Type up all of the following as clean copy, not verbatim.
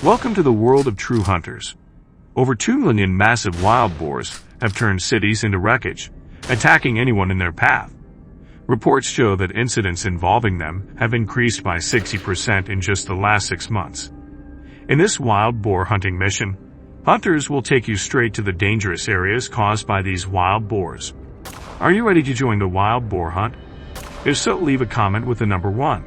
Welcome to the world of true hunters. Over 2 million massive wild boars have turned cities into wreckage, attacking anyone in their path. Reports show that incidents involving them have increased by 60% in just the last 6 months. In this wild boar hunting mission, hunters will take you straight to the dangerous areas caused by these wild boars. Are you ready to join the wild boar hunt? If so, leave a comment with the number 1.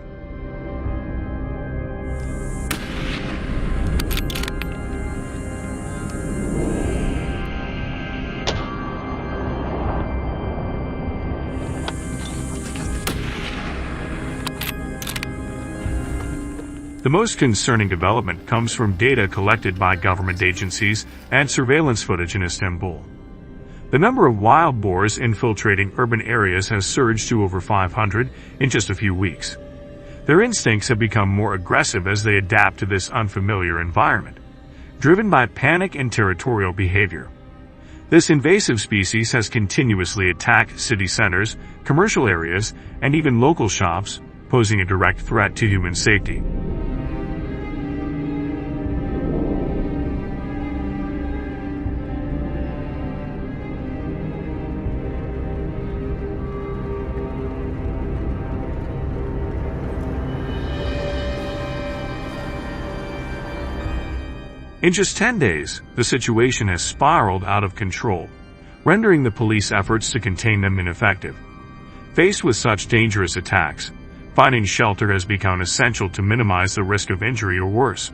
The most concerning development comes from data collected by government agencies and surveillance footage in Istanbul. The number of wild boars infiltrating urban areas has surged to over 500 in just a few weeks. Their instincts have become more aggressive as they adapt to this unfamiliar environment, driven by panic and territorial behavior. This invasive species has continuously attacked city centers, commercial areas, and even local shops, posing a direct threat to human safety. In just 10 days, the situation has spiraled out of control, rendering the police efforts to contain them ineffective. Faced with such dangerous attacks, finding shelter has become essential to minimize the risk of injury or worse.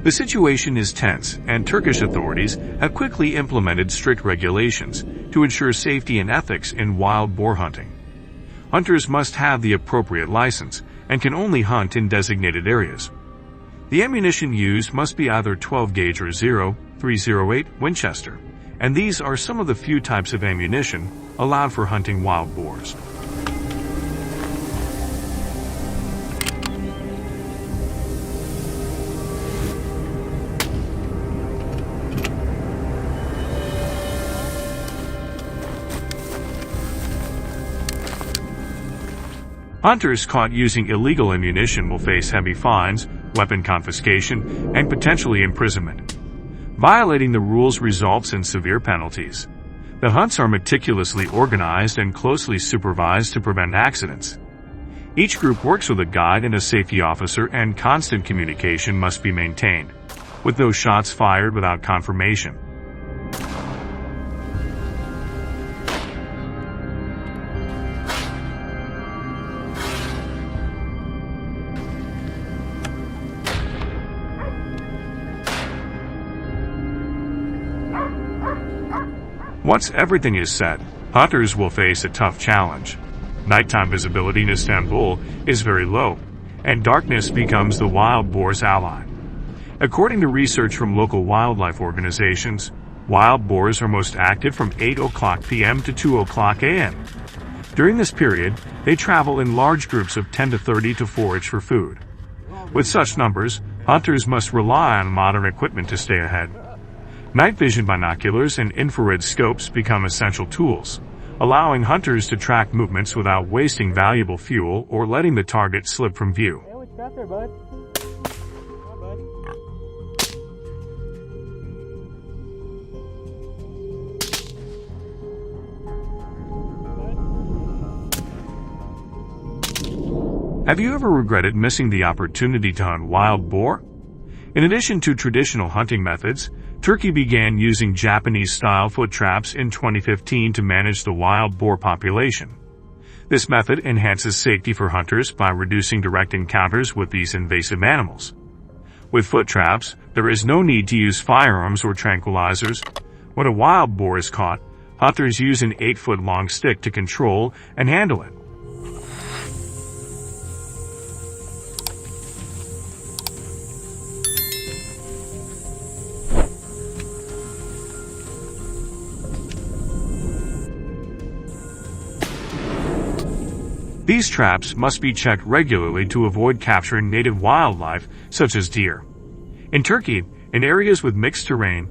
The situation is tense, and Turkish authorities have quickly implemented strict regulations to ensure safety and ethics in wild boar hunting. Hunters must have the appropriate license and can only hunt in designated areas. The ammunition used must be either 12-gauge or .308 Winchester, and these are some of the few types of ammunition allowed for hunting wild boars. Hunters caught using illegal ammunition will face heavy fines, weapon confiscation, and potentially imprisonment. Violating the rules results in severe penalties. The hunts are meticulously organized and closely supervised to prevent accidents. Each group works with a guide and a safety officer, and constant communication must be maintained, with no shots fired without confirmation. Once everything is set, hunters will face a tough challenge. Nighttime visibility in Istanbul is very low, and darkness becomes the wild boar's ally. According to research from local wildlife organizations, wild boars are most active from 8 o'clock p.m. to 2 o'clock a.m. During this period, they travel in large groups of 10 to 30 to forage for food. With such numbers, hunters must rely on modern equipment to stay ahead. Night vision binoculars and infrared scopes become essential tools, allowing hunters to track movements without wasting valuable fuel or letting the target slip from view. Have you ever regretted missing the opportunity to hunt wild boar? In addition to traditional hunting methods, Turkey began using Japanese-style foot traps in 2015 to manage the wild boar population. This method enhances safety for hunters by reducing direct encounters with these invasive animals. With foot traps, there is no need to use firearms or tranquilizers. When a wild boar is caught, hunters use an 8-foot-long stick to control and handle it. These traps must be checked regularly to avoid capturing native wildlife such as deer. In Turkey, in areas with mixed terrain,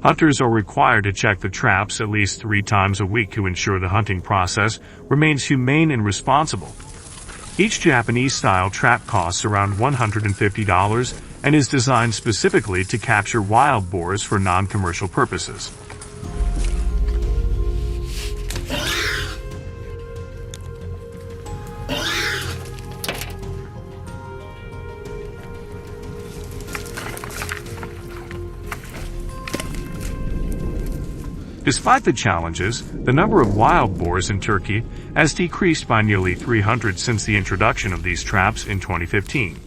Hunters are required to check the traps at least 3 times a week to ensure the hunting process remains humane and responsible. Each Japanese-style trap costs around $150 and is designed specifically to capture wild boars for non-commercial purposes. Despite the challenges, the number of wild boars in Turkey has decreased by nearly 300 since the introduction of these traps in 2015.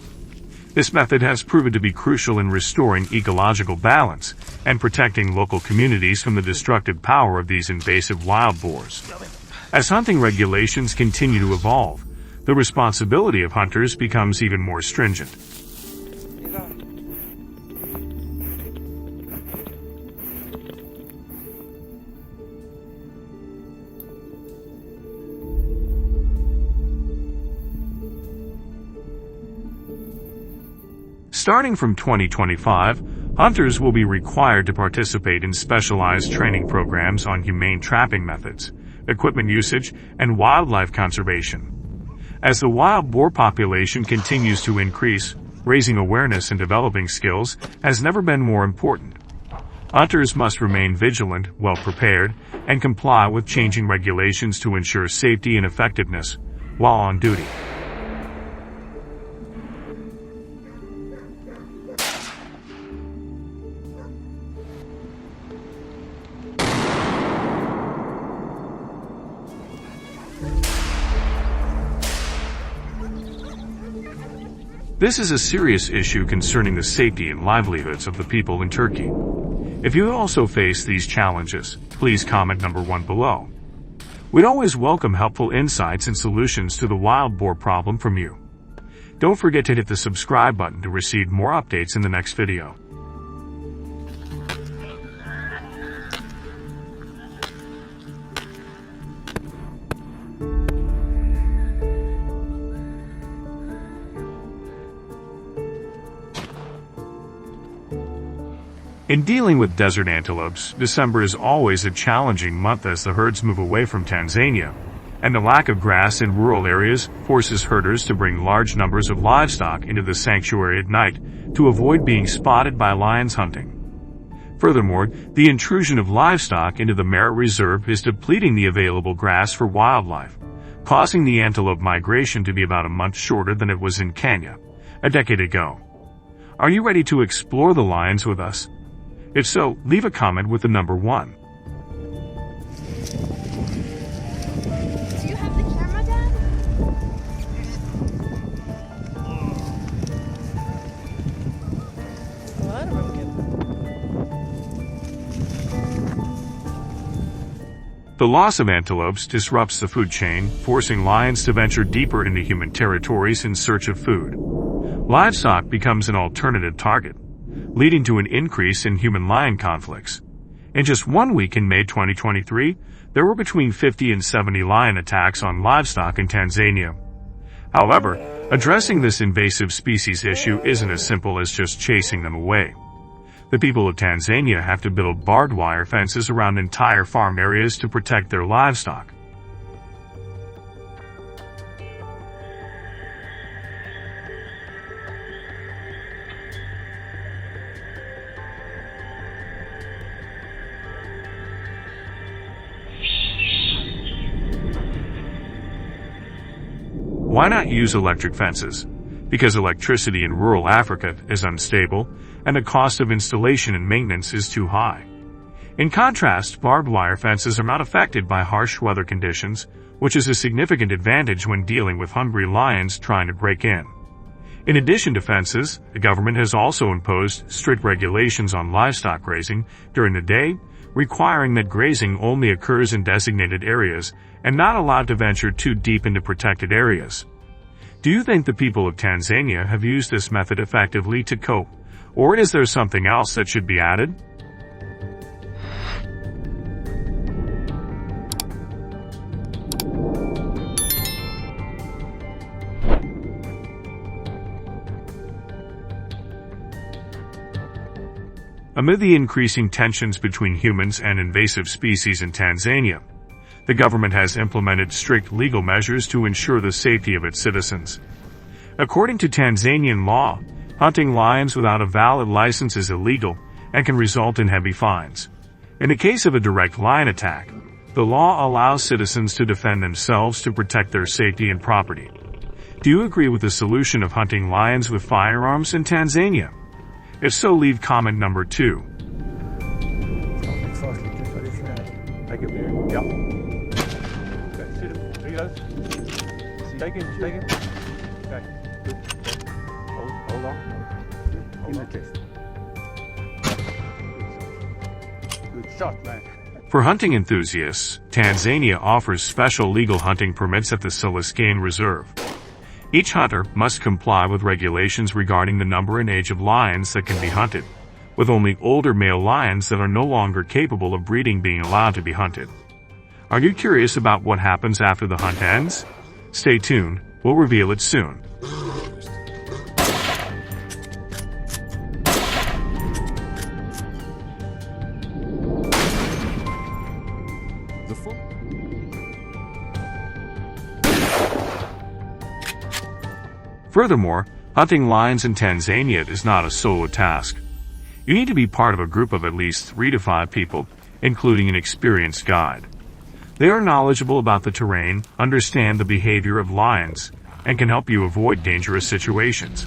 This method has proven to be crucial in restoring ecological balance and protecting local communities from the destructive power of these invasive wild boars. As hunting regulations continue to evolve, the responsibility of hunters becomes even more stringent. Starting from 2025, hunters will be required to participate in specialized training programs on humane trapping methods, equipment usage, and wildlife conservation. As the wild boar population continues to increase, raising awareness and developing skills has never been more important. Hunters must remain vigilant, well-prepared, and comply with changing regulations to ensure safety and effectiveness while on duty. This is a serious issue concerning the safety and livelihoods of the people in Turkey. If you also face these challenges, please comment number 1 below. We'd always welcome helpful insights and solutions to the wild boar problem from you. Don't forget to hit the subscribe button to receive more updates in the next video. In dealing with desert antelopes, December is always a challenging month as the herds move away from Tanzania, and the lack of grass in rural areas forces herders to bring large numbers of livestock into the sanctuary at night to avoid being spotted by lions hunting. Furthermore, the intrusion of livestock into the Merit Reserve is depleting the available grass for wildlife, causing the antelope migration to be about a month shorter than it was in Kenya a decade ago. Are you ready to explore the lions with us? If so, leave a comment with the number 1. Do you have the camera, Dad? The loss of antelopes disrupts the food chain, forcing lions to venture deeper into human territories in search of food. Livestock becomes an alternative target, leading to an increase in human-lion conflicts. In just 1 week in May 2023, there were between 50 and 70 lion attacks on livestock in Tanzania. However, addressing this invasive species issue isn't as simple as just chasing them away. The people of Tanzania have to build barbed wire fences around entire farm areas to protect their livestock. Why not use electric fences? Because electricity in rural Africa is unstable, and the cost of installation and maintenance is too high. In contrast, barbed wire fences are not affected by harsh weather conditions, which is a significant advantage when dealing with hungry lions trying to break in. In addition to fences, the government has also imposed strict regulations on livestock grazing during the day, requiring that grazing only occurs in designated areas and not allowed to venture too deep into protected areas. Do you think the people of Tanzania have used this method effectively to cope, or is there something else that should be added? Amid the increasing tensions between humans and invasive species in Tanzania, the government has implemented strict legal measures to ensure the safety of its citizens. According to Tanzanian law, hunting lions without a valid license is illegal and can result in heavy fines. In the case of a direct lion attack, the law allows citizens to defend themselves to protect their safety and property. Do you agree with the solution of hunting lions with firearms in Tanzania? If so, leave comment number 2. Take it, Mary. Yep. Okay, shoot him. There you go. Take it. Okay, good. Hold on. In the chest. Good shot, man. For hunting enthusiasts, Tanzania offers special legal hunting permits at the Silescane Reserve. Each hunter must comply with regulations regarding the number and age of lions that can be hunted, with only older male lions that are no longer capable of breeding being allowed to be hunted. Are you curious about what happens after the hunt ends? Stay tuned, we'll reveal it soon. Furthermore, hunting lions in Tanzania is not a solo task. You need to be part of a group of at least 3 to 5 people, including an experienced guide. They are knowledgeable about the terrain, understand the behavior of lions, and can help you avoid dangerous situations.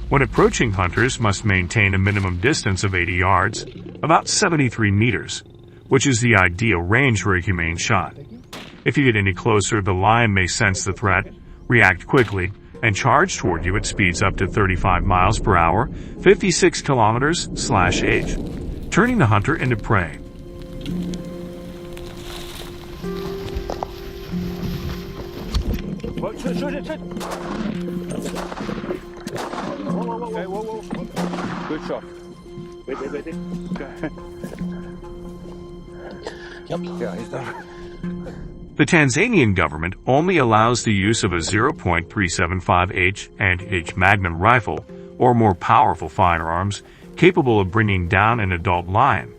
When approaching, hunters must maintain a minimum distance of 80 yards, about 73 meters, which is the ideal range for a humane shot. If you get any closer, the lion may sense the threat, react quickly, and charge toward you at speeds up to 35 miles per hour, 56 kilometers/h, turning the hunter into prey. Shoot. Whoa. Good shot. Wait. Okay. Yep. Yeah, he's done. The Tanzanian government only allows the use of a 0.375H and H Magnum rifle or more powerful firearms capable of bringing down an adult lion.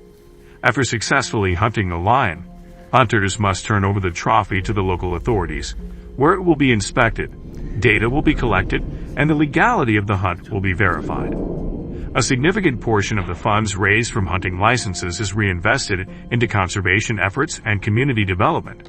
After successfully hunting a lion, hunters must turn over the trophy to the local authorities, where it will be inspected, data will be collected, and the legality of the hunt will be verified. A significant portion of the funds raised from hunting licenses is reinvested into conservation efforts and community development.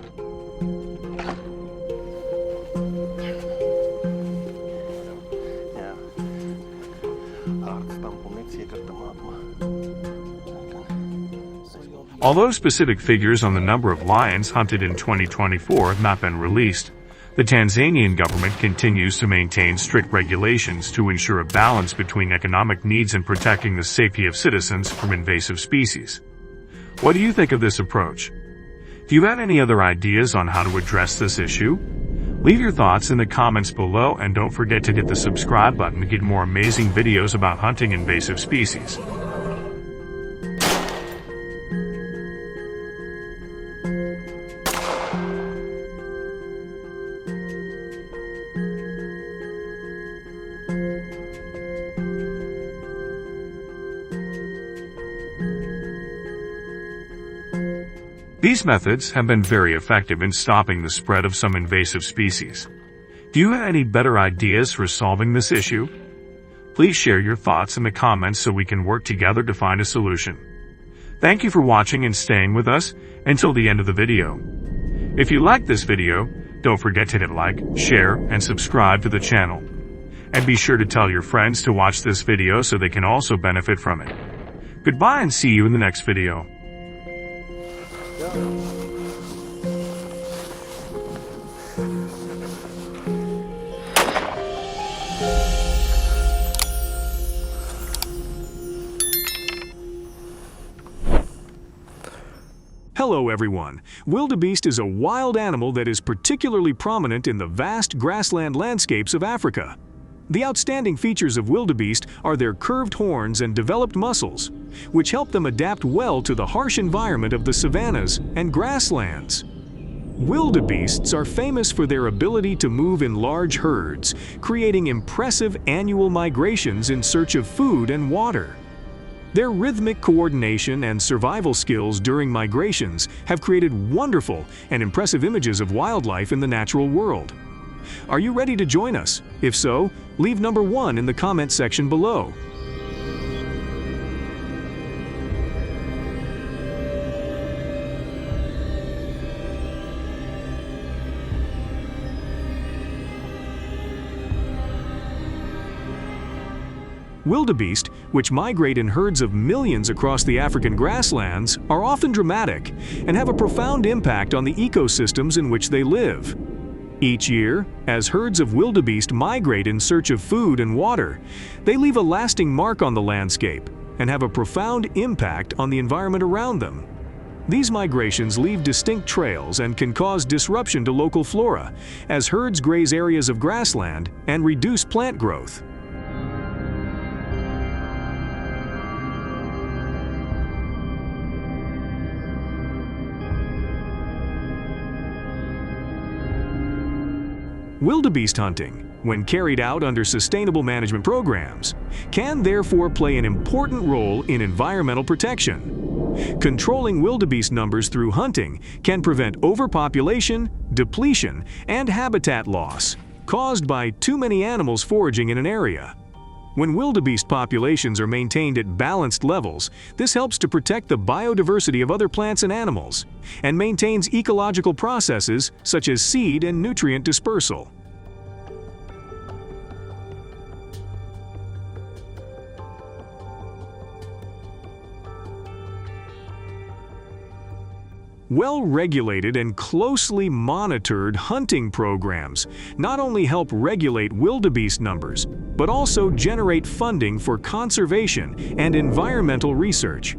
Although specific figures on the number of lions hunted in 2024 have not been released, the Tanzanian government continues to maintain strict regulations to ensure a balance between economic needs and protecting the safety of citizens from invasive species. What do you think of this approach? Do you have any other ideas on how to address this issue? Leave your thoughts in the comments below and don't forget to hit the subscribe button to get more amazing videos about hunting invasive species. These methods have been very effective in stopping the spread of some invasive species. Do you have any better ideas for solving this issue? Please share your thoughts in the comments so we can work together to find a solution. Thank you for watching and staying with us until the end of the video. If you liked this video, don't forget to hit like, share, and subscribe to the channel. And be sure to tell your friends to watch this video so they can also benefit from it. Goodbye and see you in the next video. Hello everyone. Wildebeest is a wild animal that is particularly prominent in the vast grassland landscapes of Africa. The outstanding features of wildebeest are their curved horns and developed muscles, which help them adapt well to the harsh environment of the savannas and grasslands. Wildebeests are famous for their ability to move in large herds, creating impressive annual migrations in search of food and water. Their rhythmic coordination and survival skills during migrations have created wonderful and impressive images of wildlife in the natural world. Are you ready to join us? If so, leave number 1 in the comment section below. Wildebeest, which migrate in herds of millions across the African grasslands, are often dramatic and have a profound impact on the ecosystems in which they live. Each year, as herds of wildebeest migrate in search of food and water, they leave a lasting mark on the landscape and have a profound impact on the environment around them. These migrations leave distinct trails and can cause disruption to local flora, as herds graze areas of grassland and reduce plant growth. Wildebeest hunting, when carried out under sustainable management programs, can therefore play an important role in environmental protection. Controlling wildebeest numbers through hunting can prevent overpopulation, depletion, and habitat loss caused by too many animals foraging in an area. When wildebeest populations are maintained at balanced levels, this helps to protect the biodiversity of other plants and animals, and maintains ecological processes such as seed and nutrient dispersal. Well-regulated and closely monitored hunting programs not only help regulate wildebeest numbers, but also generate funding for conservation and environmental research.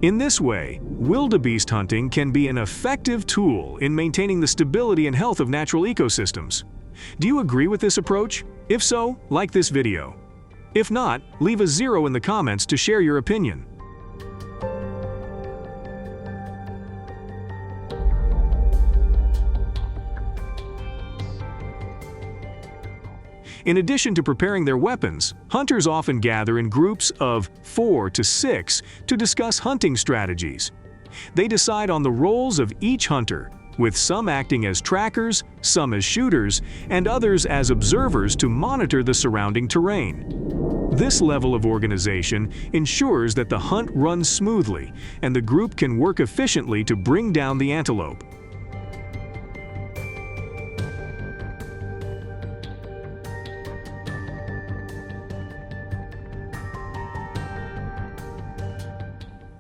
In this way, wildebeest hunting can be an effective tool in maintaining the stability and health of natural ecosystems. Do you agree with this approach? If so, like this video. If not, leave a 0 in the comments to share your opinion. In addition to preparing their weapons, hunters often gather in groups of 4 to 6 to discuss hunting strategies. They decide on the roles of each hunter, with some acting as trackers, some as shooters, and others as observers to monitor the surrounding terrain. This level of organization ensures that the hunt runs smoothly and the group can work efficiently to bring down the antelope.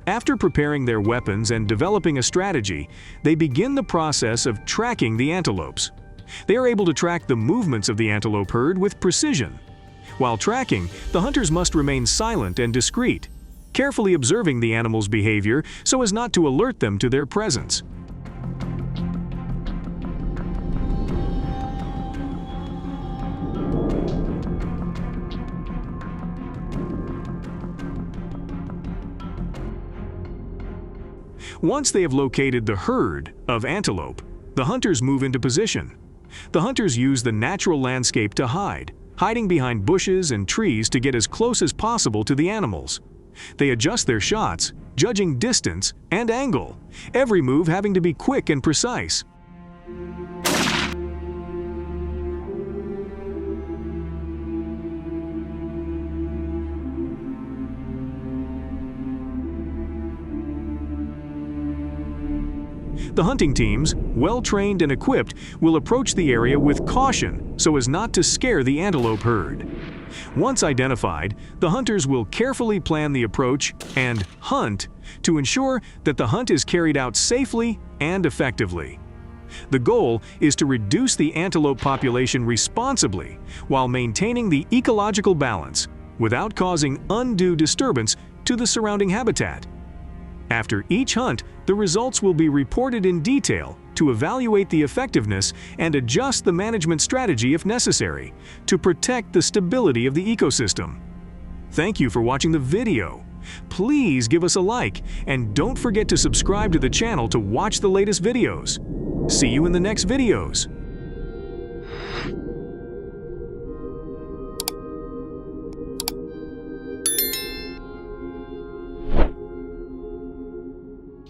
After preparing their weapons and developing a strategy, they begin the process of tracking the antelopes. They are able to track the movements of the antelope herd with precision. While tracking, the hunters must remain silent and discreet, carefully observing the animal's behavior so as not to alert them to their presence. Once they have located the herd of antelope, the hunters move into position. The hunters use the natural landscape to hide, hiding behind bushes and trees to get as close as possible to the animals. They adjust their shots, judging distance and angle, every move having to be quick and precise. The hunting teams, well-trained and equipped, will approach the area with caution so as not to scare the antelope herd. Once identified, the hunters will carefully plan the approach and hunt to ensure that the hunt is carried out safely and effectively. The goal is to reduce the antelope population responsibly while maintaining the ecological balance without causing undue disturbance to the surrounding habitat. After each hunt, the results will be reported in detail to evaluate the effectiveness and adjust the management strategy if necessary to protect the stability of the ecosystem. Thank you for watching the video. Please give us a like and don't forget to subscribe to the channel to watch the latest videos. See you in the next videos.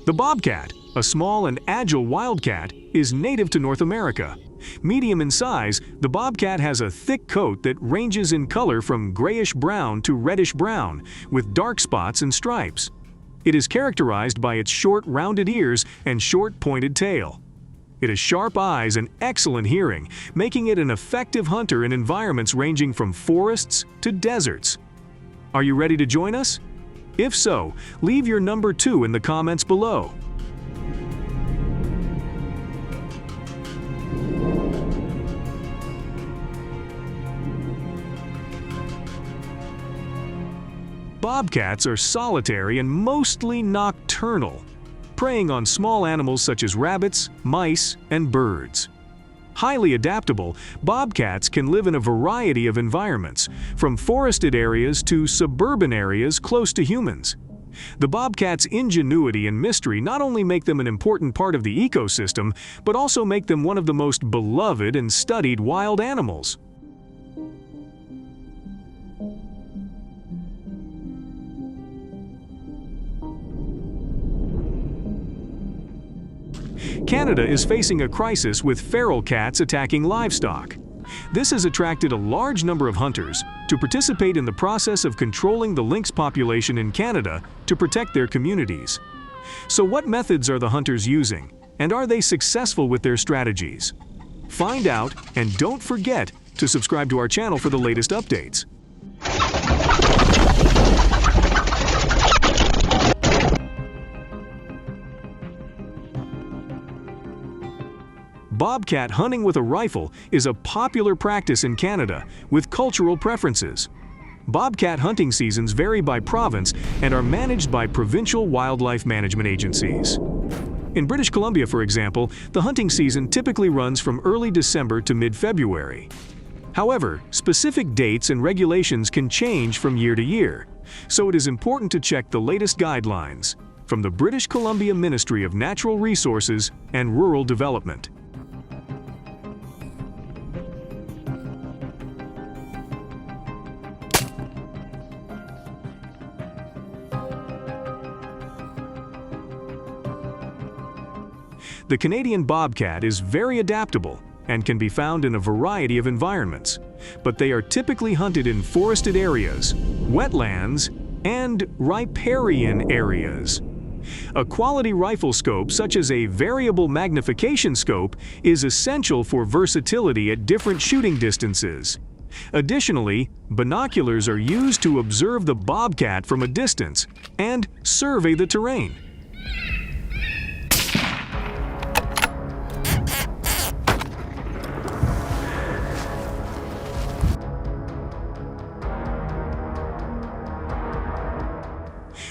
The bobcat, a small and agile wildcat, is native to North America. Medium in size, the bobcat has a thick coat that ranges in color from grayish-brown to reddish-brown, with dark spots and stripes. It is characterized by its short, rounded ears and short, pointed tail. It has sharp eyes and excellent hearing, making it an effective hunter in environments ranging from forests to deserts. Are you ready to join us? If so, leave your number 2 in the comments below. Bobcats are solitary and mostly nocturnal, preying on small animals such as rabbits, mice, and birds. Highly adaptable, bobcats can live in a variety of environments, from forested areas to suburban areas close to humans. The bobcat's ingenuity and mystery not only make them an important part of the ecosystem, but also make them one of the most beloved and studied wild animals. Canada is facing a crisis with feral cats attacking livestock. This has attracted a large number of hunters to participate in the process of controlling the lynx population in Canada to protect their communities. So what methods are the hunters using, and are they successful with their strategies? Find out, and don't forget to subscribe to our channel for the latest updates. Bobcat hunting with a rifle is a popular practice in Canada with cultural preferences. Bobcat hunting seasons vary by province and are managed by provincial wildlife management agencies. In British Columbia, for example, the hunting season typically runs from early December to mid-February. However, specific dates and regulations can change from year to year, so it is important to check the latest guidelines from the British Columbia Ministry of Natural Resources and Rural Development. The Canadian bobcat is very adaptable and can be found in a variety of environments, but they are typically hunted in forested areas, wetlands, and riparian areas. A quality rifle scope, such as a variable magnification scope, is essential for versatility at different shooting distances. Additionally, binoculars are used to observe the bobcat from a distance and survey the terrain.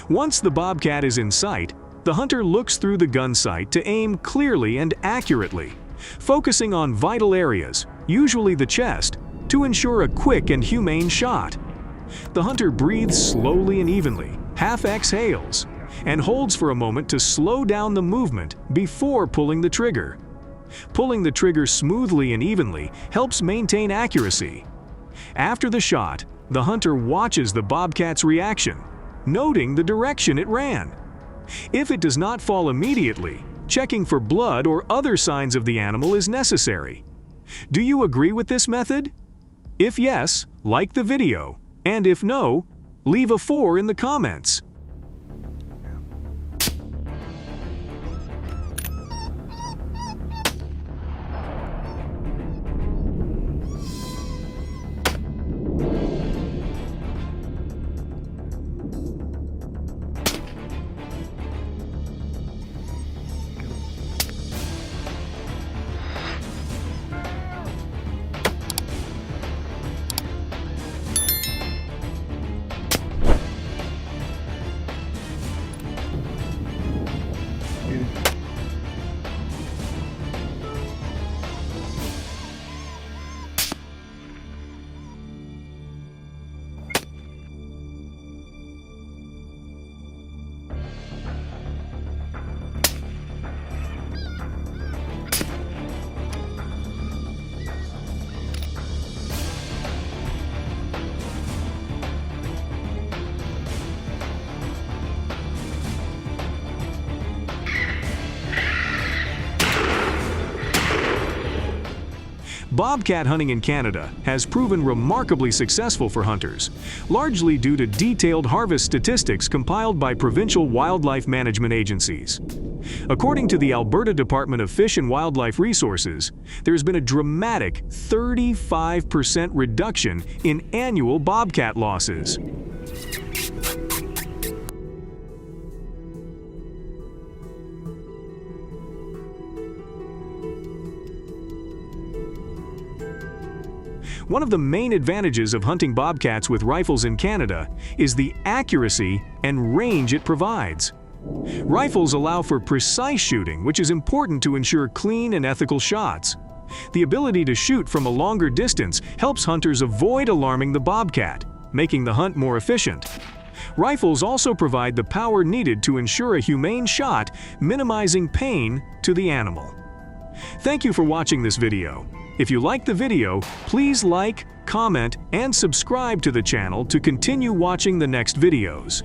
Once the bobcat is in sight, the hunter looks through the gun sight to aim clearly and accurately, focusing on vital areas, usually the chest, to ensure a quick and humane shot. The hunter breathes slowly and evenly, half exhales, and holds for a moment to slow down the movement before pulling the trigger. Pulling the trigger smoothly and evenly helps maintain accuracy. After the shot, the hunter watches the bobcat's reaction, noting the direction it ran. If it does not fall immediately, checking for blood or other signs of the animal is necessary. Do you agree with this method? If yes, like the video, and if no, leave a 4 in the comments. Bobcat hunting in Canada has proven remarkably successful for hunters, largely due to detailed harvest statistics compiled by provincial wildlife management agencies. According to the Alberta Department of Fish and Wildlife Resources, there's been a dramatic 35% reduction in annual bobcat losses. One of the main advantages of hunting bobcats with rifles in Canada is the accuracy and range it provides. Rifles allow for precise shooting, which is important to ensure clean and ethical shots. The ability to shoot from a longer distance helps hunters avoid alarming the bobcat, making the hunt more efficient. Rifles also provide the power needed to ensure a humane shot, minimizing pain to the animal. Thank you for watching this video. If you liked the video, please like, comment, and subscribe to the channel to continue watching the next videos.